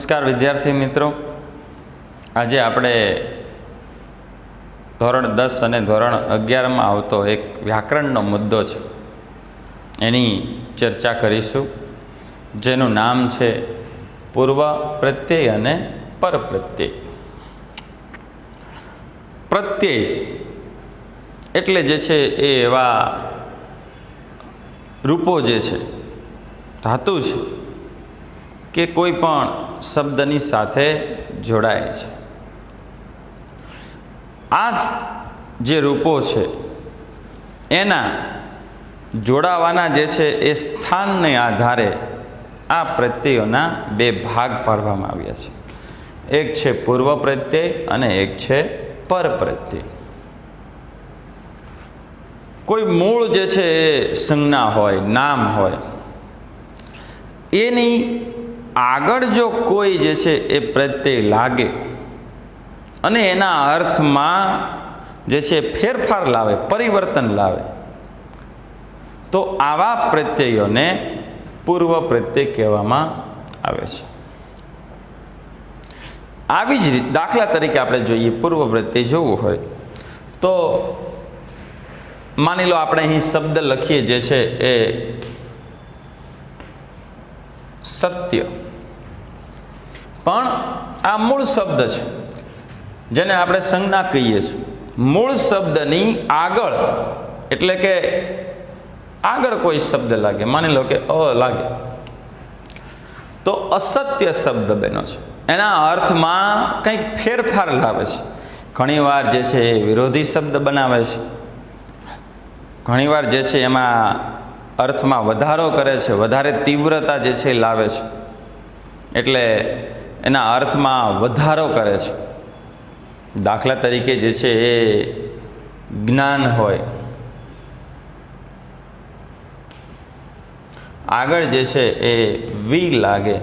નમસ્કાર વિદ્યાર્થી મિત્રો, આજે આપણે ધોરણ 10 અને ધોરણ 11માં આવતો એક વ્યાકરણનો મુદ્દો છે એની ચર્ચા કરીશું, જેનું નામ છે પૂર્વ પ્રત્યય અને પર પ્રત્યય. પ્રત્યય એટલે જે છે એ એવા રૂપો જે છે, ધાતુ છે કે કોઈ પણ શબ્દની સાથે જોડાય છે. આ જે રૂપો છે એના જોડાવાના જે છે એ સ્થાનને આધારે આ પ્રત્યયોના બે ભાગ પાડવામાં આવ્યા છે. એક છે પૂર્વ પ્રત્યય અને એક છે પર પ્રત્યય. કોઈ મૂળ જે છે એ સંજ્ઞા હોય, નામ હોય, એની આગળ જો કોઈ જે છે એ પ્રત્યય લાગે અને એના અર્થમાં જે છે ફેરફાર લાવે, પરિવર્તન લાવે, તો આવા પ્રત્યયોને પૂર્વ પ્રત્યય કહેવામાં આવે છે. આવી જ રીતે દાખલા તરીકે આપણે જોઈએ, પૂર્વ પ્રત્યય જોવું હોય તો માની લો આપણે અહીં શબ્દ લખીએ જે છે એ સત્ય, પણ આ મૂળ શબ્દ છે જેને આપણે સંજ્ઞા કહીએ છીએ. મૂળ શબ્દની આગળ એટલે કે આગળ કોઈ શબ્દ લાગે, માની લો કે અ લાગે તો અસત્ય શબ્દ બન્યો છે. એના અર્થમાં કંઈક ફેરફાર લાવે છે. ઘણીવાર જે છે એ વિરોધી શબ્દ બનાવે છે, ઘણીવાર જે છે એમાં અર્થમાં વધારો કરે છે, વધારે તીવ્રતા જે છે એ લાવે છે, એટલે એના અર્થમાં વધારો કરે છે. દાખલા તરીકે જે છે એ જ્ઞાન હોય, આગળ જે છે એ વી લાગે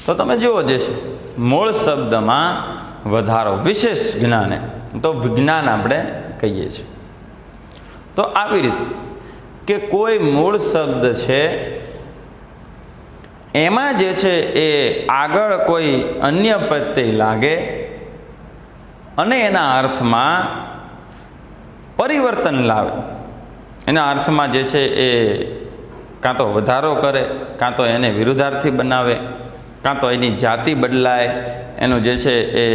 તો તમે જુઓ જે છે મૂળ શબ્દમાં વધારો, વિશેષ જ્ઞાને તો વિજ્ઞાન આપણે કહીએ છીએ. તો આવી રીતે કે કોઈ મૂળ શબ્દ છે એમાં જે છે એ આગળ કોઈ અન્ય પ્રત્યય લાગે અને એના અર્થમાં પરિવર્તન લાવે, એના અર્થમાં જે છે એ કાં તો વધારો કરે, કાં તો એને વિરુદ્ધાર્થી બનાવે, કાં તો એની જાતિ બદલાય, એનું જે છે એ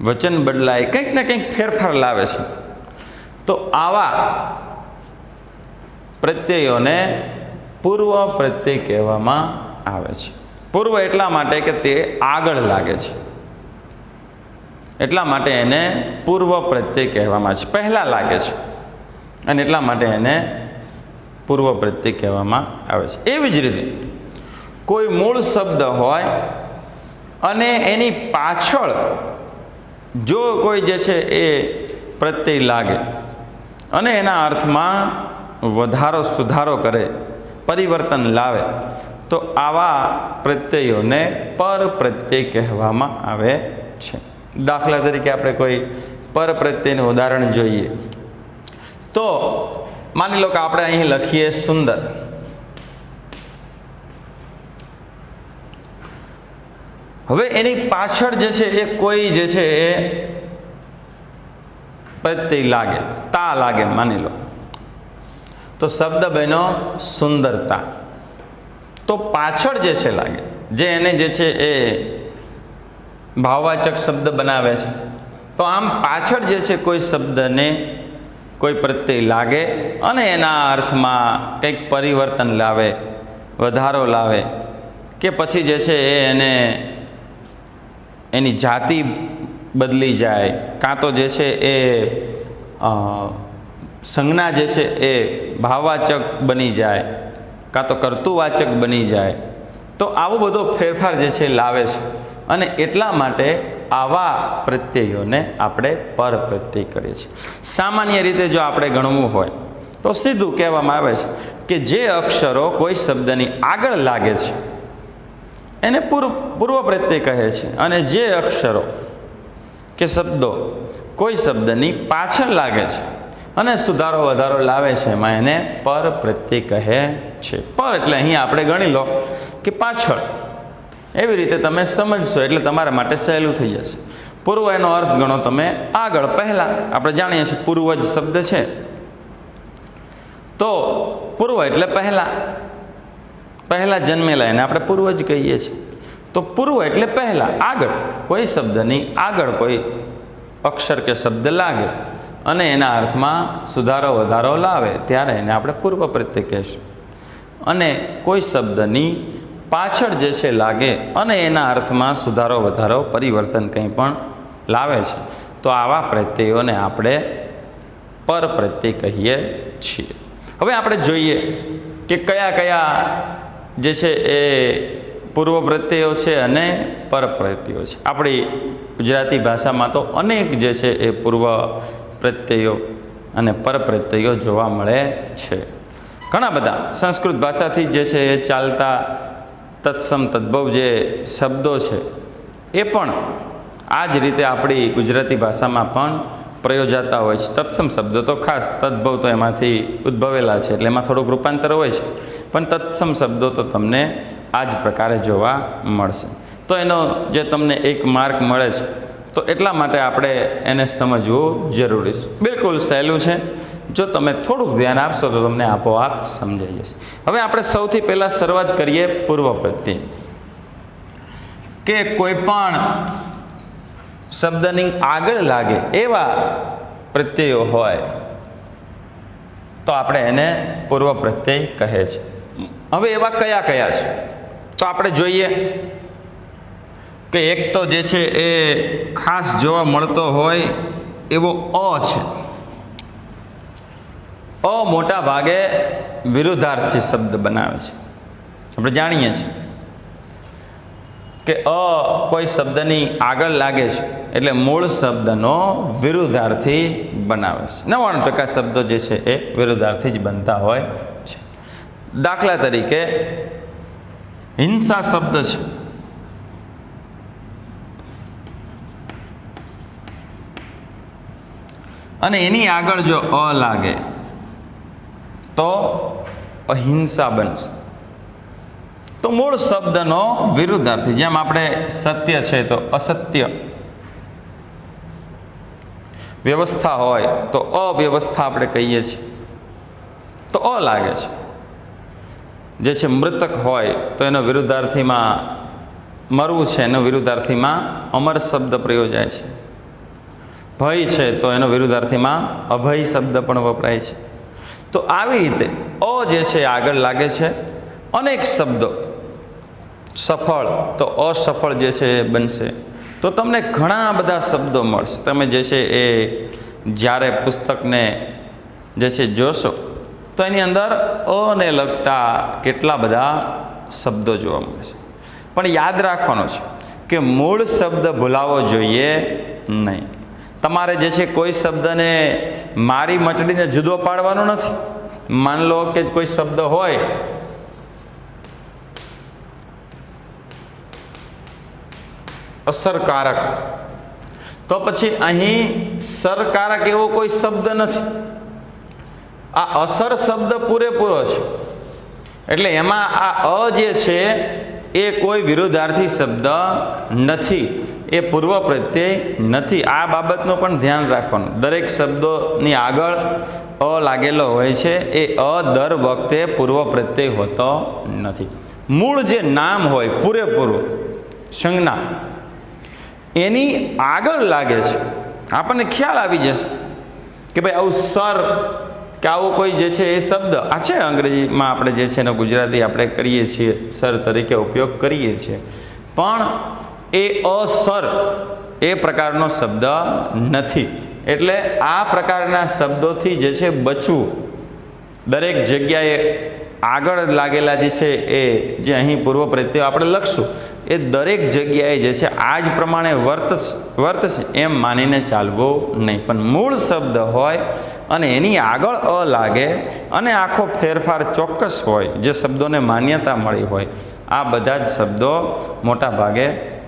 વચન બદલાય, કંઈક ને કંઈક ફેરફાર લાવે છે, તો આવા પ્રત્યયોને પૂર્વ પ્રત્યય કહેવામાં આવે છે. પૂર્વ એટલા માટે કે તે આગળ લાગે છે, એટલા માટે એને પૂર્વ પ્રત્યય કહેવામાં છે, પહેલાં લાગે છે અને એટલા માટે એને પૂર્વ પ્રત્યય કહેવામાં આવે છે. એવી જ રીતે કોઈ મૂળ શબ્દ હોય અને એની પાછળ જો કોઈ જે છે એ પ્રત્યય લાગે અને એના અર્થમાં વધારો સુધારો કરે, પરિવર્તન લાવે, તો આવા પ્રત્યયોને પર પ્રત્યય કહેવામાં આવે છે. દાખલા તરીકે આપણે કોઈ પર પ્રત્યયનું ઉદાહરણ જોઈએ તો માની લો કે આપણે અહીં લખીએ સુંદર. હવે એની પાછળ જે છે એ કોઈ જે છે એ પ્રત્યય લાગે, તા લાગે માની લો, તો શબ્દ બન્યો સુંદરતા. તો પાછળ જે છે લાગે, જે એને જે છે એ ભાવવાચક શબ્દ બનાવે છે, તો આમ પાછળ જે છે કોઈ શબ્દને કોઈ પ્રત્યય લાગે અને એના અર્થમાં કંઈક પરિવર્તન લાવે, વધારો લાવે, કે પછી જે છે એ એને એની જાતિ બદલી જાય, કાં તો જે છે એ સંજ્ઞા જે છે એ ભાવવાચક બની જાય, કાં તો કર્તુવાચક બની જાય, તો આવો બધો ફેરફાર જે છે લાવે છે અને એટલા માટે આવા પ્રત્યયોને આપણે પર પ્રત્યય કરીએ છીએ. સામાન્ય રીતે જો આપણે ગણવું હોય તો સીધું કહેવામાં આવે છે કે જે અક્ષરો કોઈ શબ્દની આગળ લાગે છે એને પૂર્વ પ્રત્યય કહે છે, અને જે અક્ષરો કે શબ્દો કોઈ શબ્દની પાછળ લાગે છે અને સુધારો વધારો લાવે છે એમાં એને પર પ્રત્યય કહે છે. પર એટલે અહીંયા આપણે ગણી લો કે પાછળ, એવી રીતે તમે સમજશો એટલે તમારા માટે સહેલું થઈ જશે. પૂર્વ એનો અર્થ ગણો તમે આગળ, પહેલાં. આપણે જાણીએ છીએ પૂર્વજ શબ્દ છે તો પૂર્વ એટલે પહેલાં, પહેલાં જન્મેલા એને આપણે પૂર્વજ કહીએ છીએ. તો પૂર્વ એટલે પહેલાં, આગળ. કોઈ શબ્દની આગળ કોઈ અક્ષર કે શબ્દ લાગે અને એના અર્થમાં સુધારો વધારો લાવે ત્યારે એને આપણે પૂર્વ પ્રત્યય કહીશું. અને કોઈ શબ્દની પાછળ જે છે લાગે અને એના અર્થમાં સુધારો વધારો પરિવર્તન કંઈ પણ લાવે છે તો આવા પ્રત્યયોને આપણે પર પ્રત્યય કહીએ છીએ. હવે આપણે જોઈએ કે કયા કયા જે છે એ પૂર્વ પ્રત્યયો છે અને પર પ્રત્યયો છે. આપણી ગુજરાતી ભાષામાં તો અનેક જે છે એ પૂર્વ પ્રત્યયો અને પર પ્રત્યયો જોવા મળે છે. ઘણા બધા સંસ્કૃત ભાષાથી જે છે એ ચાલતા તત્સમ તદ્ભવ જે શબ્દો છે એ પણ આ જ રીતે આપણી ગુજરાતી ભાષામાં પણ પ્રયોજાતા હોય છે. તત્સમ શબ્દો તો ખાસ, તદ્ભવ તો એમાંથી ઉદ્ભવેલા છે એટલે એમાં થોડુંક રૂપાંતર હોય છે, પણ તત્સમ શબ્દો તો તમને આ જ પ્રકારે જોવા મળશે. તો એનો જે તમને એક માર્ક મળે છે તો એટલા માટે આપણે એને સમજવું જરૂરી છે. બિલકુલ સહેલું છે, જો તમે થોડુંક ધ્યાન આપશો તો તમને આપોઆપ સમજાઈ જશે. હવે આપણે સૌથી પહેલાં શરૂઆત કરીએ પૂર્વ પ્રત્યય, કે કોઈ પણ શબ્દની આગળ લાગે એવા પ્રત્યયો હોય તો આપણે એને પૂર્વ પ્રત્યય કહે છે. હવે એવા કયા કયા છે તો આપણે જોઈએ કે એક તો જે છે એ ખાસ જોવા મળતો હોય એવો અ છે. અ મોટા ભાગે વિરુદ્ધાર્થી શબ્દ બનાવે છે. આપણે જાણીએ છીએ કે અ કોઈ શબ્દની આગળ લાગે છે એટલે મૂળ શબ્દનો વિરુદ્ધાર્થી બનાવે છે. 99% શબ્દો જે છે એ વિરુદ્ધાર્થી જ બનતા હોય છે. દાખલા તરીકે હિંસા શબ્દ છે, અને એની આગળ જો અ લાગે તો અહિંસા બનશે. તો મૂળ શબ્દનો વિરુદ્ધાર્થી, જેમ આપણે સત્ય છે તો અસત્ય, વ્યવસ્થા હોય તો અવ્યવસ્થા આપણે કહીએ છીએ, તો અ લાગે છે. જે છે મૃતક હોય તો એનો વિરુદ્ધાર્થીમાં મરવું છે, એનો વિરુદ્ધાર્થીમાં અમર શબ્દ પ્રયોજાય છે. ભય છે તો એનો વિરુદ્ધાર્થીમાં અભય શબ્દ પણ વપરાય છે. તો આવી રીતે અ જે છે આગળ લાગે છે. અનેક શબ્દો, સફળ તો અસફળ જે છે એ બનશે. તો તમને ઘણા બધા શબ્દો મળશે. તમે જે છે એ જ્યારે પુસ્તકને જે છે જોશો તો એની અંદર અને લગતા કેટલા બધા શબ્દો જોવા મળશે. પણ યાદ રાખવાનું છે કે મૂળ શબ્દ ભૂલાવો જોઈએ નહીં. તમારે જે છે કોઈ શબ્દને મારી મચડીને જુદો પાડવાનો નથી. માન લો કે કોઈ શબ્દ હોય અસરકારક, તો પછી અહીં સરકારક એવો કોઈ શબ્દ નથી. આ અસર શબ્દ પૂરેપૂરો છે એટલે એમાં આ અ જે છે એ કોઈ વિરુદ્ધાર્થી શબ્દ નથી, એ પૂર્વ પ્રત્યય નથી. આ બાબતનું પણ ધ્યાન રાખવાનું. દરેક શબ્દોની આગળ અ લાગેલો હોય છે, એ અ દર વખતે પૂર્વ પ્રત્યય હોતો નથી. મૂળ જે નામ હોય પૂરેપૂરું સંજ્ઞા એની આગળ લાગે છે, આપણને ખ્યાલ આવી જશે કે ભાઈ આવું સર કે આવો કોઈ જે છે એ શબ્દ આ છે. અંગ્રેજીમાં આપણે જે છે એનો ગુજરાતી આપણે કરીએ છીએ, સર તરીકે ઉપયોગ કરીએ છીએ, પણ એ અસર એ પ્રકારનો શબ્દ નથી. એટલે આ પ્રકારના શબ્દોથી જે છે બચવું. દરેક જગ્યાએ આગળ લાગેલા જે છે એ જે અહીં પૂર્વ પ્રત્યય આપણે લખશું એ દરેક જગ્યાએ જે છે આ જ પ્રમાણે વર્તશે એમ માનીને ચાલવું નહીં. પણ મૂળ શબ્દ હોય અને એની આગળ અ લાગે અને આખો ફેરફાર ચોક્કસ હોય, જે શબ્દોને માન્યતા મળી હોય, આ બધા જ શબ્દો મોટા ભાગે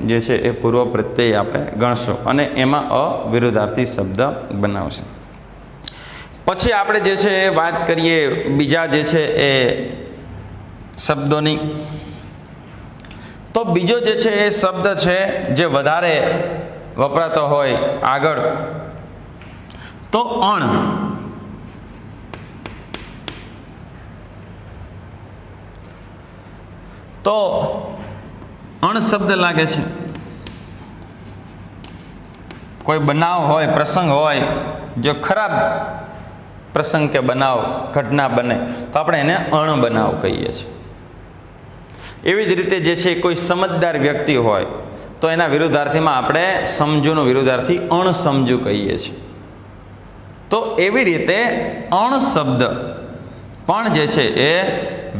જે છે એ પૂર્વ પ્રત્યય આપણે ગણશું અને એમાં અવિરુદ્ધાર્થી શબ્દ બનાવશે. પછી આપણે જે છે એ વાત કરીએ બીજા જે છે એ શબ્દોની. તો બીજો જે છે એ શબ્દ છે જે વધારે વપરાતો હોય આગળ, તો અણ. તો અણ શબ્દ લાગે છે. કોઈ બનાવ હોય, પ્રસંગ હોય, જો ખરાબ પ્રસંગ કે બનાવ ઘટના બને તો આપણે એને અણ બનાવ કહીએ છીએ. એવી જ રીતે જે છે કોઈ સમજદાર વ્યક્તિ હોય તો એના વિરુદ્ધાર્થીમાં આપણે સમજુનું વિરુદ્ધાર્થી અણસમજુ કહીએ છીએ. તો એવી રીતે અણ શબ્દ પણ જે છે એ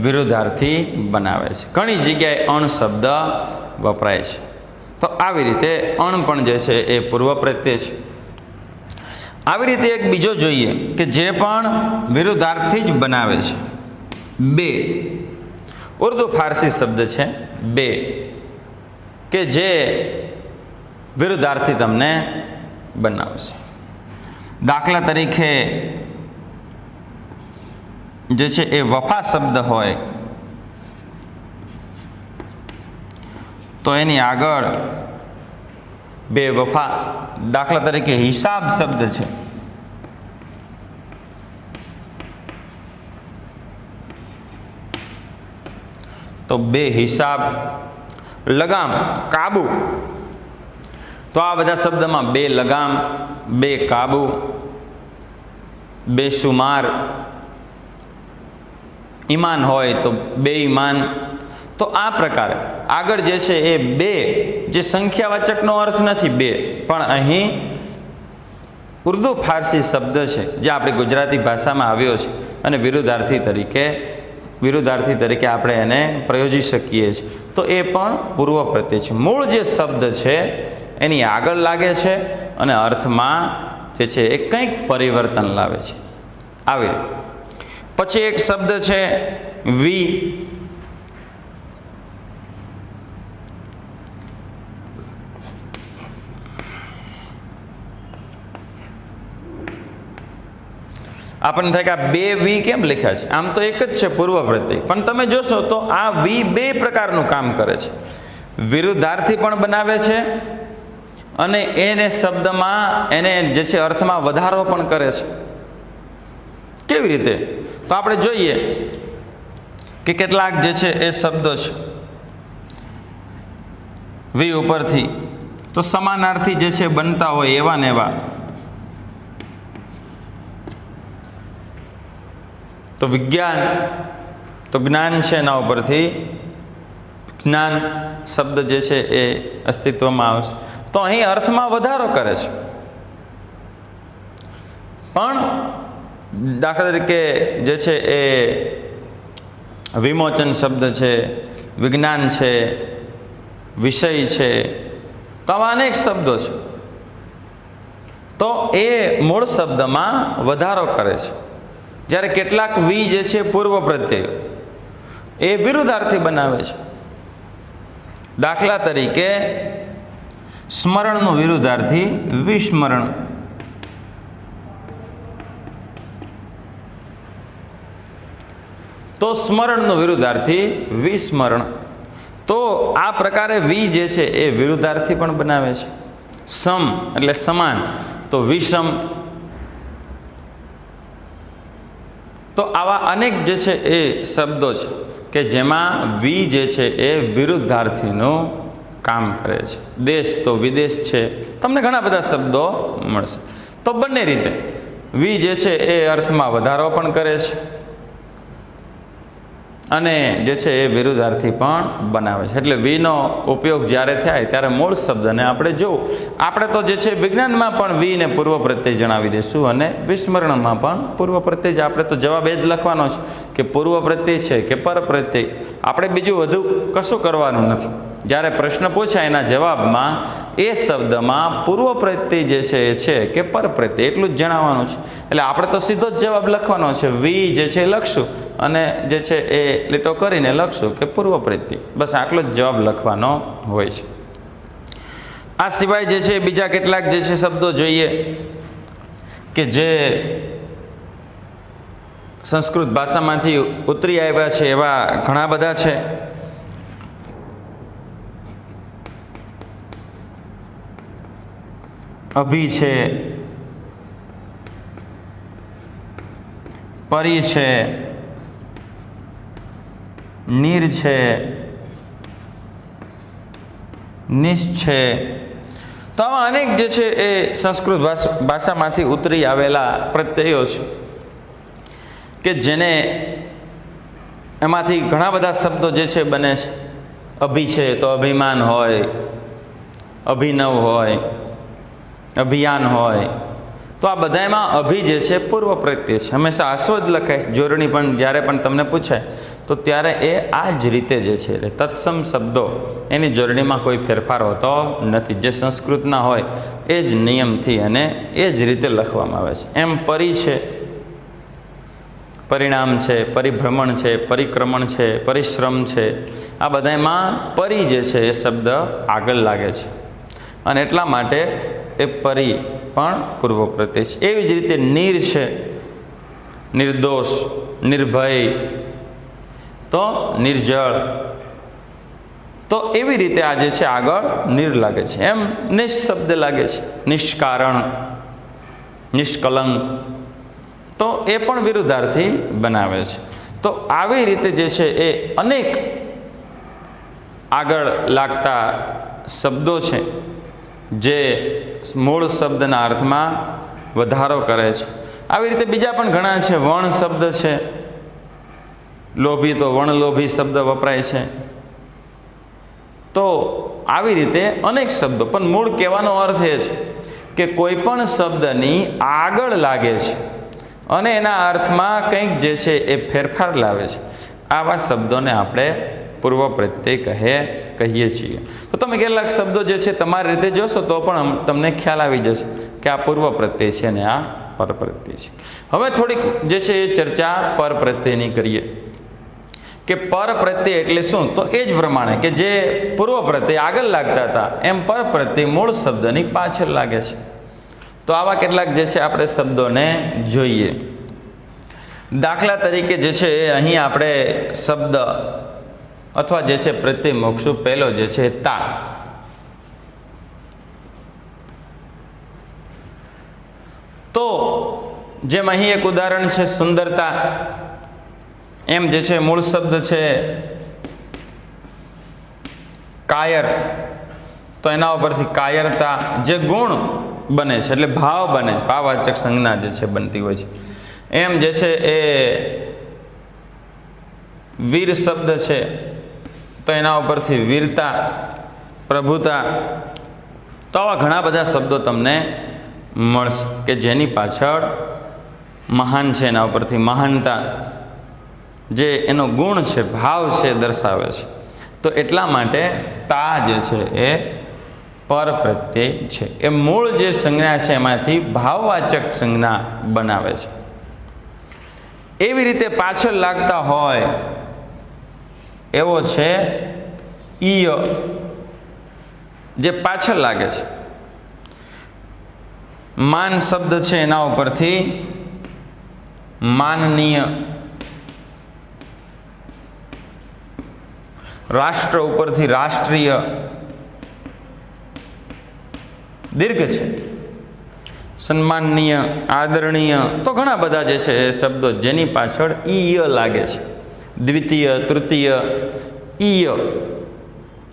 વિરુદ્ધાર્થી બનાવે છે. ઘણી જગ્યાએ અણ શબ્દ વપરાય છે. તો આવી રીતે અણ પણ જે છે એ પૂર્વ પ્રત્યય છે. આવી રીતે એક બીજો જોઈએ કે જે પણ વિરુદ્ધાર્થી જ બનાવે છે. બે ઉર્દુ ફારસી શબ્દ છે બે, કે જે વિરુદ્ધાર્થી તમને બનાવશે. દાખલા તરીકે જે છે એ વફા શબ્દ હોય તો એની આગળ બે વફા. દાખલા તરીકે હિસાબ શબ્દ છે તો બે હિસાબ. લગામ, કાબુ, તો આ બધા શબ્દમાં બે લગામ, બે કાબુ, બે સુમાર. ઈમાન હોય તો બે ઈમાન. તો આ પ્રકારે આગળ જે છે એ બે જે સંખ્યાવાચકનો અર્થ નથી બે, પણ અહીં ઉર્દુ ફારસી શબ્દ છે જે આપણી ગુજરાતી ભાષામાં આવ્યો છે અને વિરુદ્ધાર્થી તરીકે આપણે એને પ્રયોજી શકીએ છીએ. તો એ પણ પૂર્વ પ્રત્યય છે. મૂળ જે શબ્દ છે એની આગળ લાગે છે અને અર્થમાં જે છે એ કંઈક પરિવર્તન લાવે છે. આવી રીતે પછી એક શબ્દ છે વી. આપણને થાય કે આ બે વી કેમ લખ્યા છે? આમ તો એક જ છે પૂર્વ પ્રત્યય, પણ તમે જોશો તો આ વી બે પ્રકારનું કામ કરે છે. વિરુદ્ધાર્થી પણ બનાવે છે અને એને શબ્દમાં એને જે છે અર્થમાં વધારો પણ કરે છે. કેવી રીતે? તો આપણે જોઈએ કે કેટલાક જે છે એ શબ્દો છે વી ઉપરથી તો સમાનાર્થી જે છે બનતા હોય એવા ને એવા. તો વિજ્ઞાન, તો જ્ઞાન છે એના ઉપરથી જ્ઞાન શબ્દ જે છે એ અસ્તિત્વમાં આવશે. તો અહીં અર્થમાં વધારો કરે છે. પણ દાખલા તરીકે જે છે એ વિમોચન શબ્દ છે, વિજ્ઞાન છે, વિષય છે, તો આવા અનેક શબ્દો છે. તો એ મૂળ શબ્દમાં વધારો કરે છે. જ્યારે કેટલાક વી જે છે પૂર્વ પ્રત્યય એ વિરુદ્ધાર્થી બનાવે છે. દાખલા તરીકે સ્મરણનું વિરુદ્ધાર્થી વિસ્મરણ. તો સ્મરણનું વિરુદ્ધાર્થી વિસ્મરણ. તો આ પ્રકારે વી જે છે એ વિરુદ્ધાર્થી પણ બનાવે છે. સમ એટલે સમાન, તો વિષમ. તો આવા અનેક જે છે એ શબ્દો છે કે જેમાં વી જે છે એ વિરુદ્ધાર્થીનું કામ કરે છે. દેશ તો વિદેશ છે, તમને ઘણા બધા શબ્દો મળશે. તો બંને રીતે વી જે છે એ અર્થમાં વધારો પણ કરે છે અને જે છે એ વિરુદ્ધાર્થી પણ બનાવે છે. એટલે વીનો ઉપયોગ જ્યારે થાય ત્યારે મૂળ શબ્દને આપણે જોવું. આપણે તો જે છે વિજ્ઞાનમાં પણ વીને પૂર્વ પ્રત્યય જણાવી દઈશું અને વિસ્મરણમાં પણ પૂર્વ પ્રત્યય જ. આપણે તો જવાબ એ જ લખવાનો છે કે પૂર્વ પ્રત્યય છે કે પર પ્રત્યય. આપણે બીજું વધુ કશું કરવાનું નથી. જ્યારે પ્રશ્ન પૂછાય એના જવાબમાં એ શબ્દમાં પૂર્વ પ્રત્યય જે છે એ છે કે પર પ્રત્યય એટલું જ જણાવવાનું છે. એટલે આપણે તો સીધો જ જવાબ લખવાનો છે. વી જે છે એ લખશું અને જે છે એ લીટો કરીને લખશું કે પૂર્વ પ્રત્યય. બસ આટલો જ જવાબ લખવાનો હોય છે. આ સિવાય જે છે બીજા કેટલાક જે છે શબ્દો જોઈએ કે જે સંસ્કૃત ભાષામાંથી ઉતરી આવ્યા છે એવા ઘણા બધા છે. અભિ છે, પરી છે, નીર છે, નિશ છે. તો આવા અનેક જે છે એ સંસ્કૃત ભાષામાંથી ઉતરી આવેલા પ્રત્યયો છે કે જેને એમાંથી ઘણા બધા શબ્દો જે છે બને છે. અભિ છે તો અભિમાન હોય, અભિનવ હોય, અભિયાન હોય. તો આ બધામાં અભિ જે છે પૂર્વ પ્રત્યય છે. હંમેશા અશ્વ જ લખાય. જોડણી પણ જ્યારે પણ તમને પૂછાય તો ત્યારે એ આ જ રીતે જે છે એટલે તત્સમ શબ્દો એની જોડણીમાં કોઈ ફેરફાર હોતો નથી. જે સંસ્કૃતના હોય એ જ નિયમથી અને એ જ રીતે લખવામાં આવે છે. એમ પરી છે, પરિણામ છે, પરિભ્રમણ છે, પરિક્રમણ છે, પરિશ્રમ છે. આ બધામાં પરી જે છે એ શબ્દ આગળ લાગે છે અને એટલા માટે એ પરી પણ પૂર્વ પ્રત્યય છે. એવી જ રીતે નીર છે, નિર્દોષ, નિર્ભય, તો નિર્જળ. તો એવી રીતે આ જે છે આગળ નીર લાગે છે. એમ નિશ શબ્દ લાગે છે, નિષ્કારણ, નિષ્કલંક. તો એ પણ વિરુદ્ધાર્થી બનાવે છે. તો આવી રીતે જે છે એ અનેક આગળ લાગતા શબ્દો છે જે મૂળ શબ્દના અર્થમાં વધારો કરે છે. આવી રીતે બીજા પણ ઘણા છે. વણ શબ્દ છે, લોભી તો વણલોભી શબ્દ વપરાય છે. તો આવી રીતે અનેક શબ્દો, પણ મૂળ કહેવાનો અર્થ એ છે કે કોઈ પણ શબ્દની આગળ લાગે છે અને એના અર્થમાં કંઈક જે છે એ ફેરફાર લાવે છે. આવા શબ્દોને આપણે પૂર્વ પ્રત્યય કહીએ છીએ. તો તમે કેટલાક શબ્દો જે છે તમારી રીતે જોશો તો પણ તમને ખ્યાલ આવી જશે કે આ પૂર્વ પ્રત્યય છે અને આ પર પ્રત્યય છે. હવે થોડીક જે છે એ ચર્ચા પર પ્રત્યયની કરીએ કે પર પ્રત્યય એટલે શું. તો એ જ પ્રમાણે કે જે પૂર્વ પ્રત્યય આગળ લાગતા હતા એમ પર પ્રત્યય મૂળ શબ્દની પાછળ લાગે છે. તો આવા કેટલાક જે છે આપણે શબ્દોને જોઈએ. દાખલા તરીકે જે છે અહીં આપણે શબ્દ અથવા જે છે પ્રત્યય મૂકશું. પહેલો જે છે તા. તો જેમ અહીં એક ઉદાહરણ છે સુંદરતા, એમ જે છે મૂળ શબ્દ છે કાયર. તો એના ઉપરથી કાયરતા જે ગુણ બને છે એટલે ભાવ બને છે, ભાવવાચક સંજ્ઞા જે છે બનતી હોય છે. એમ જે છે એ વીર શબ્દ છે તો એના ઉપરથી વીરતા, પ્રભુતા. તો આવા ઘણા બધા શબ્દો તમને મળશે કે જેની પાછળ મહાન છે, એના ઉપરથી મહાનતા, જે એનો ગુણ છે, ભાવ છે, દર્શાવે છે. તો એટલા માટે તા જે છે એ પર પ્રત્યય છે. એ મૂળ જે સંજ્ઞા છે એમાંથી ભાવવાચક સંજ્ઞા બનાવે છે. એવી રીતે પાછળ લાગતા હોય એવો છે ઈય, જે પાછળ લાગે છે. માન શબ્દ છે એના ઉપરથી માનનીય, રાષ્ટ્ર ઉપરથી રાષ્ટ્રીય, દીર્ઘ છે, સન્માનનીય, આદરણીય. તો ઘણા બધા જે છે એ શબ્દો જેની પાછળ ઈય લાગે છે. દ્વિતીય, તૃતીય, ઈય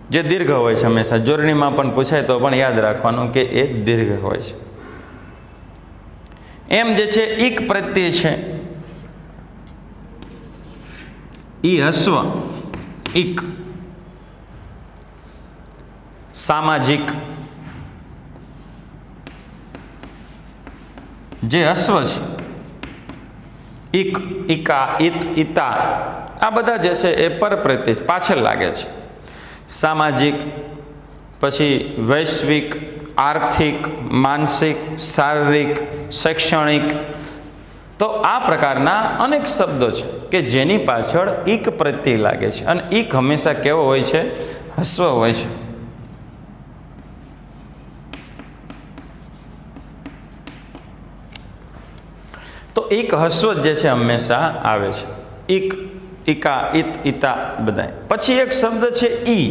જે દીર્ઘ હોય છે. હંમેશા જોડણીમાં પણ પૂછાય તો પણ યાદ રાખવાનું કે એ દીર્ઘ હોય છે. એમ જે છે ઈક પ્રત્યય છે, ઈ હસ્વ, ઈક. સામાજિક, જે હસ્વ છે, ઈક, ઈકા, ઈત, ઈતા. આ બધા જે છે એ પર પ્રત્યય પાછળ લાગે છે. સામાજિક, પછી વૈશ્વિક, આર્થિક, માનસિક, શારીરિક, શૈક્ષણિક. તો આ પ્રકારના અનેક શબ્દો છે કે જેની પાછળ ઈક પ્રત્યય લાગે છે અને ઈક હંમેશા કેવો હોય છે? હસ્વ હોય છે. તો એક હસ્વ જે છે હંમેશા આવે છે, ઇક, ઇકા, ઇત, ઇતા બધાય. પછી એક શબ્દ છે ઈ.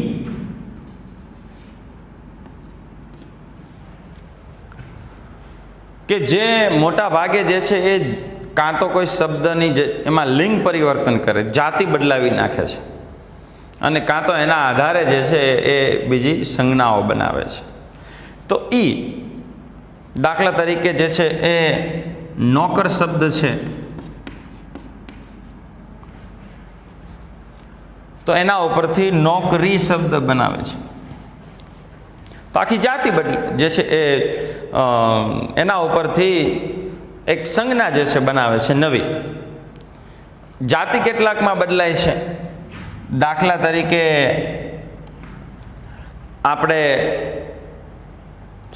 કે જે મોટા ભાગે જે છે એ કાં તો કોઈ શબ્દની જે એમાં લિંગ પરિવર્તન કરે, જાતિ બદલાવી નાખે છે, અને કાં તો એના આધારે જે છે એ બીજી સંજ્ઞાઓ બનાવે છે. તો ઈ દાખલા તરીકે જે છે એ નોકર શબ્દ છે, તો એના ઉપરથી નોકરી શબ્દ બનાવે છે. તો આખી જાતિ જે છે એ એના ઉપરથી એક સંજ્ઞા જે છે બનાવે છે નવી. જાતિ કેટલાકમાં બદલાય છે. દાખલા તરીકે આપણે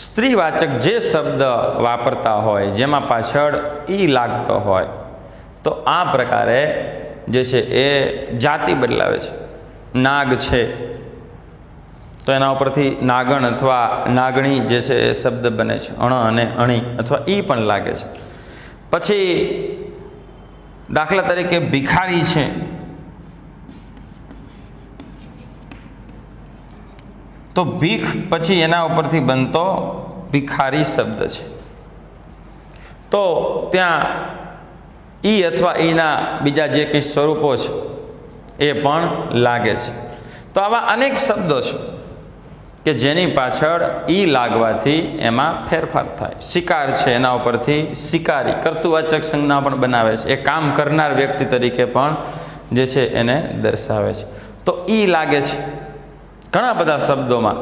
સ્ત્રીવાચક જે શબ્દ વાપરતા હોય જેમાં પાછળ ઈ લાગતો હોય, તો આ પ્રકારે જે છે એ જાતિ બદલાવે છે. નાગ છે તો એના ઉપરથી નાગણ અથવા નાગણી જે છે એ શબ્દ બને છે. અણ અને અણી અથવા ઈ પણ લાગે છે. પછી દાખલા તરીકે ભિખારી છે, તો ભીખ પછી એના ઉપરથી બનતો ભિખારી શબ્દ છે. તો ત્યાં ઈ અથવા ઈના બીજા જે કંઈ સ્વરૂપો છે એ પણ લાગે છે. તો આવા અનેક શબ્દો છે કે જેની પાછળ ઈ લાગવાથી એમાં ફેરફાર થાય. શિકાર છે, એના ઉપરથી શિકારી કર્તૃવાચક સંજ્ઞા પણ બનાવે છે. એ કામ કરનાર વ્યક્તિ તરીકે પણ જે છે એને દર્શાવે છે. તો ઈ લાગે છે. ઘણા બધા શબ્દોમાં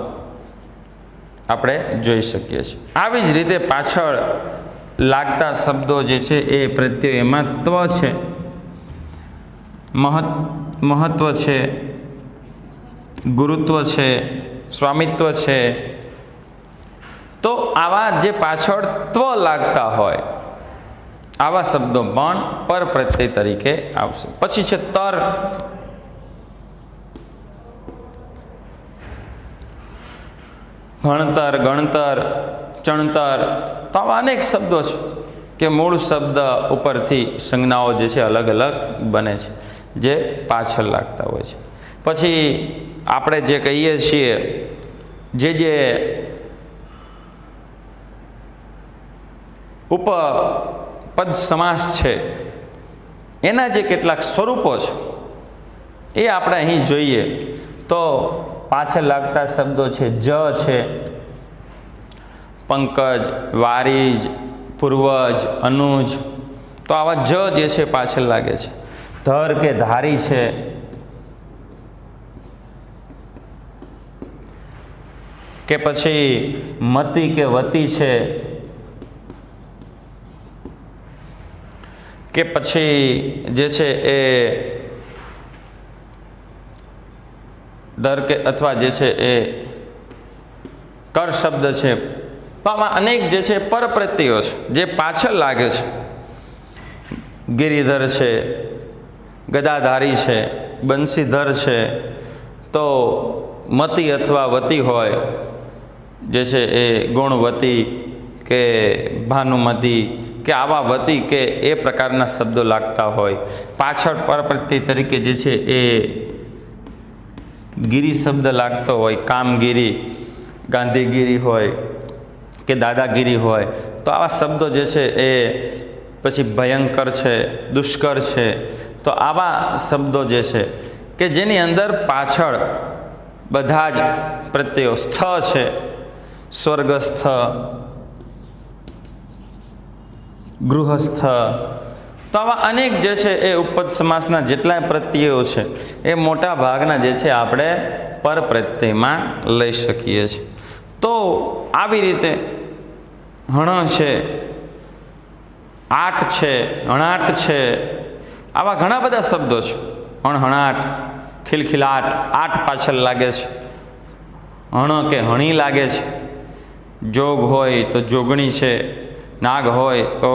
આપણે જોઈ શકીએ છીએ. આવી જ રીતે પાછળ લાગતા શબ્દો જે છે એ પ્રત્યય, એમાં ત્વ છે, મહત્વ છે, ગુરુત્વ છે, સ્વામિત્વ છે. તો આવા જે પાછળ ત્વ લાગતા હોય આવા શબ્દો પણ પર પ્રત્યય તરીકે આવશે. પછી છે તર. ભણતર, ગણતર, ચણતર. તો આવા અનેક શબ્દો છે કે મૂળ શબ્દ ઉપરથી સંજ્ઞાઓ જે છે અલગ અલગ બને છે, જે પાછળ લાગતા હોય છે. પછી આપણે જે કહીએ છીએ જે ઉપપદ સમાસ છે એના જે કેટલાક સ્વરૂપો છે એ આપણે અહીં જોઈએ. તો પાછળ લાગતા શબ્દો છે જ છે, પંકજ, વારીજ, પૂર્વજ, અનુજ. તો આવા જ જે છે પાછળ લાગે છે. ધર કે ધારી છે, કે પછી મતી કે વતી છે, કે પછી જે છે એ દર કે અથવા જે છે એ કર શબ્દ છે. તો આમાં અનેક જે છે પરપ્રત્યયો છે જે પાછળ લાગે છે. ગિરિધર છે, ગદાધારી છે, બંસીધર છે. તો મતી અથવા વતી હોય જે છે એ ગુણવતી કે ભાનુમતી કે આવા વતી કે એ પ્રકારના શબ્દો લાગતા હોય. પાછળ પરપ્રત્યય તરીકે જે છે એ ગિરી શબ્દ લાગતો હોય. કામગીરી, ગાંધીગીરી હોય કે દાદાગીરી હોય. તો આવા શબ્દો જે છે એ પછી ભયંકર છે, દુષ્કર છે. તો આવા શબ્દો જે છે કે જેની અંદર પાછળ બધા જ પ્રત્યયો સ્થ છે, સ્વર્ગસ્થ, ગૃહસ્થ. તો આવા અનેક જે છે એ ઉપપદ સમાસના જેટલા પ્રત્યયો છે એ મોટા ભાગના જે છે આપણે પરપ્રત્યયમાં લઈ શકીએ છીએ. તો આવી રીતે હણ છે, આટ છે, હણાટ છે, આવા ઘણા બધા શબ્દો છે. હણાટ, ખિલખિલાટ, આટ પાછળ લાગે છે. હણ કે હણી લાગે છે. જોગ હોય તો જોગણી છે, નાગ હોય તો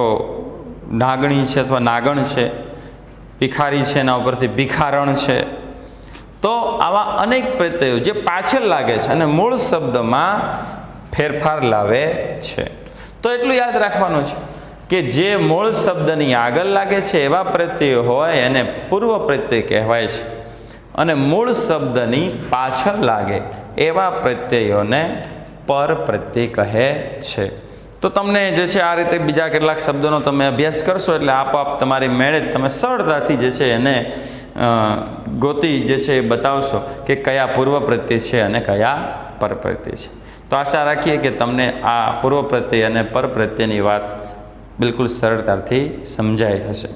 નાગણી છે અથવા નાગણ છે. ભિખારી છે એના ઉપરથી ભિખારણ છે. તો આવા અનેક પ્રત્યયો જે પાછળ લાગે છે અને મૂળ શબ્દમાં ફેરફાર લાવે છે. તો એટલું યાદ રાખવાનું છે કે જે મૂળ શબ્દની આગળ લાગે છે એવા પ્રત્યય હોય એને પૂર્વ પ્રત્યય કહેવાય છે, અને મૂળ શબ્દની પાછળ લાગે એવા પ્રત્યયોને પર પ્રત્યય કહે છે. તો તમને જે છે આ રીતે બીજા કેટલાક શબ્દોનો તમે અભ્યાસ કરશો એટલે આપોઆપ તમારી મેળે તમે સરળતાથી જે છે એને ગોતી જે છે એ બતાવશો કે કયા પૂર્વ પ્રત્યય છે અને કયા પર પ્રત્યય છે. તો આશા રાખીએ કે તમને આ પૂર્વ પ્રત્યય અને પર પ્રત્યયની વાત બિલકુલ સરળતાથી સમજાઈ હશે.